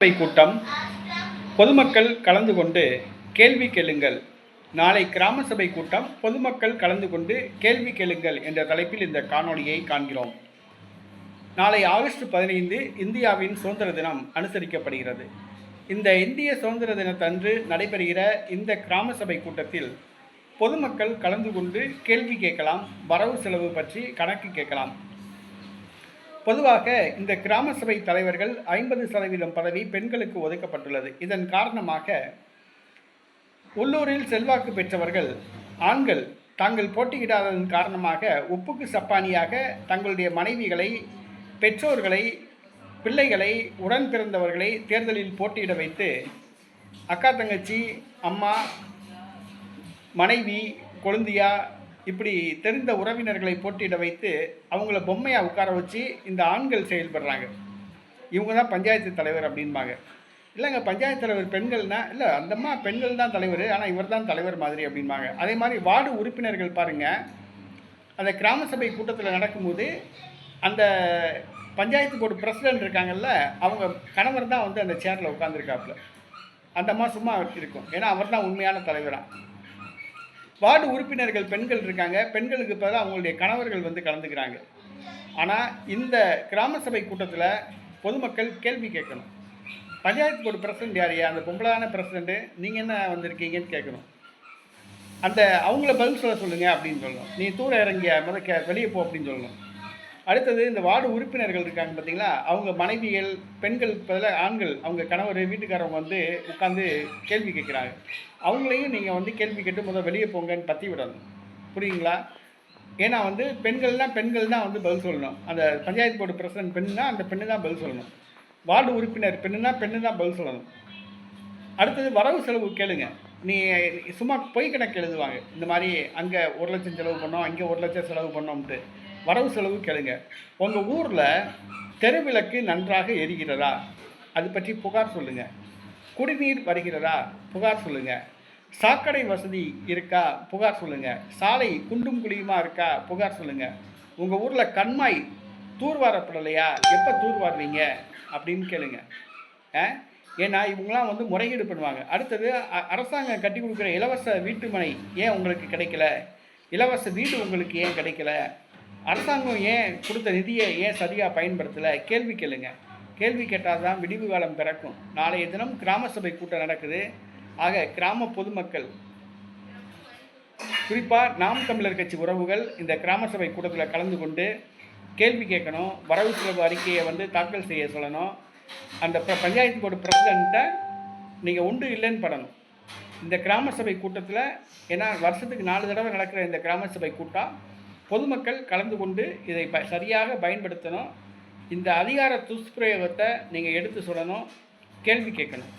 சபை கூட்டம் பொதுமக்கள் கலந்து கொண்டு கேள்வி கேளுங்கள். நாளை கிராம சபை கூட்டம் பொதுமக்கள் கலந்து கொண்டு கேள்வி கேளுங்கள் என்ற தலைப்பில் இந்த காணொளியை காண்கிறோம். நாளை ஆகஸ்ட் 15 இந்தியாவின் சுதந்திர தினம் அனுசரிக்கப்படுகிறது. இந்த இந்திய சுதந்திர தினத்தன்று நடைபெறுகிற இந்த கிராம சபை கூட்டத்தில் பொதுமக்கள் கலந்து கொண்டு கேள்வி கேட்கலாம், வரவு செலவு பற்றி கணக்கு கேட்கலாம். பொதுவாக இந்த கிராம சபை தலைவர்கள் 50% பதவி பெண்களுக்கு ஒதுக்கப்பட்டுள்ளது. இதன் காரணமாக உள்ளூரில் செல்வாக்கு பெற்றவர்கள் ஆண்கள் தாங்கள் போட்டியிடாததன் காரணமாக உப்புக்கு சப்பானியாக தங்களுடைய மனைவிகளை, பெற்றோர்களை, பிள்ளைகளை, உடன் பிறந்தவர்களை தேர்தலில் போட்டியிட வைத்து அக்கா, தங்கச்சி, அம்மா, மனைவி, கொழுந்தியா இப்படி தெரிந்த உறவினர்களை போட்டியிட வைத்து அவங்கள பொம்மையாக உட்கார வச்சு இந்த ஆண்கள் செயல்படுறாங்க. இவங்க தான் பஞ்சாயத்து தலைவர் அப்படின்பாங்க. இல்லைங்க, பஞ்சாயத்து தலைவர் பெண்கள்னா இல்லை, அந்தம்மா பெண்கள் தான் தலைவர், ஆனால் இவர் தான் தலைவர் மாதிரி அப்படின்பாங்க. அதே மாதிரி வார்டு உறுப்பினர்கள் பாருங்கள், அந்த கிராம சபை கூட்டத்தில் நடக்கும்போது அந்த பஞ்சாயத்து போர்டு பிரசிடென்ட் இருக்காங்கல்ல, அவங்க கணவர் தான் வந்து அந்த சேரில் உட்காந்துருக்காப்புல. அந்தம்மா சும்மா இருக்கும், ஏன்னா அவர் தான் உண்மையான தலைவராக. வார்டு உறுப்பினர்கள் பெண்கள் இருக்காங்க, பெண்களுக்கு பதிலாக அவங்களுடைய கணவர்கள் வந்து கலந்துக்கிறாங்க. ஆனால் இந்த கிராம சபை கூட்டத்தில் பொதுமக்கள் கேள்வி கேட்கணும். பஞ்சாயத்து போர்டு பிரசிடென்ட் யாரையா, அந்த பொம்பளான பிரசிடென்ட்டு, நீங்கள் என்ன வந்திருக்கீங்கன்னு கேட்கணும். அந்த அவங்கள பதில் சொல்லுங்கள் அப்படின்னு சொல்லணும். நீ தூர இறங்கிய வெளியே போ அப்படின்னு சொல்லணும். அடுத்தது இந்த வார்டு உறுப்பினர்கள் இருக்காங்க பார்த்தீங்களா, அவங்க மனைவிகள், பெண்கள் பதிலாக ஆண்கள், அவங்க கணவர், வீட்டுக்காரவங்க வந்து உட்காந்து கேள்வி கேட்குறாங்க. அவங்களையும் நீங்கள் வந்து கேள்வி கேட்டு வெளியே போங்கன்னு பற்றி விடணும். புரியுங்களா? ஏன்னா வந்து பெண்கள் தான் வந்து பதில் சொல்லணும். அந்த பஞ்சாயத்து போர்டு பிரசிடென்ட் பெண்ணுனா அந்த பெண்ணு தான் பதில் சொல்லணும். வார்டு உறுப்பினர் பெண்ணுனா பெண்ணு தான் பதில் சொல்லணும். அடுத்தது வரவு செலவு கேளுங்க. நீ சும்மா பொய் கணக்கு எழுதுவாங்க, இந்த மாதிரி அங்கே 1 லட்சம் செலவு பண்ணோம், இங்கே 1 லட்சம் செலவு பண்ணோம்ட்டு. வரவு செலவு கேளுங்க. உங்கள் ஊரில் தெருவிளக்கு நன்றாக எரிகிறதா, அது பற்றி புகார் சொல்லுங்கள். குடிநீர் வருகிறதா, புகார் சொல்லுங்கள். சாக்கடை வசதி இருக்கா, புகார் சொல்லுங்கள். சாலை குண்டும் குழியுமா இருக்கா, புகார் சொல்லுங்கள். உங்கள் ஊரில் கண்மாய் தூர்வாரப்படலையா, எப்போ தூர்வாருவீங்க அப்படின்னு கேளுங்க. ஏன்னா இவங்களாம் வந்து முறையீடு பண்ணுவாங்க. அடுத்தது அரசாங்கம் கட்டி கொடுக்குற இலவச வீட்டுமனை ஏன் உங்களுக்கு கிடைக்கல, இலவச வீடு உங்களுக்கு ஏன் கிடைக்கல, அரசாங்கம் ஏன் கொடுத்த நிதியை ஏன் சரியாக பயன்படுத்தலை, கேள்வி கேளுங்க. கேள்வி கேட்டால் தான் விடிவு காலம் பிறக்கும். நாளைய தினம் கிராம சபை கூட்டம் நடக்குது. ஆக கிராம பொதுமக்கள், குறிப்பாக நாம் தமிழர் கட்சி உறவுகள் இந்த கிராம சபை கூட்டத்தில் கலந்து கொண்டு கேள்வி கேட்கணும். வரவு செலவு அறிக்கையை வந்து தாக்கல் செய்ய சொல்லணும். அந்த பஞ்சாயத்து போர்டு பிரசிடெண்ட்டை நீங்கள் உண்டு இல்லைன்னு படணும் இந்த கிராம சபை கூட்டத்தில். ஏன்னா வருஷத்துக்கு 4 தடவை நடக்கிற இந்த கிராம சபை கூட்டம் பொதுமக்கள் கலந்து கொண்டு இதை சரியாக பயன்படுத்தணும். இந்த அதிகார துஷ்பிரயோகத்தை நீங்கள் எடுத்து சொல்லணும், கேள்வி கேட்கணும்.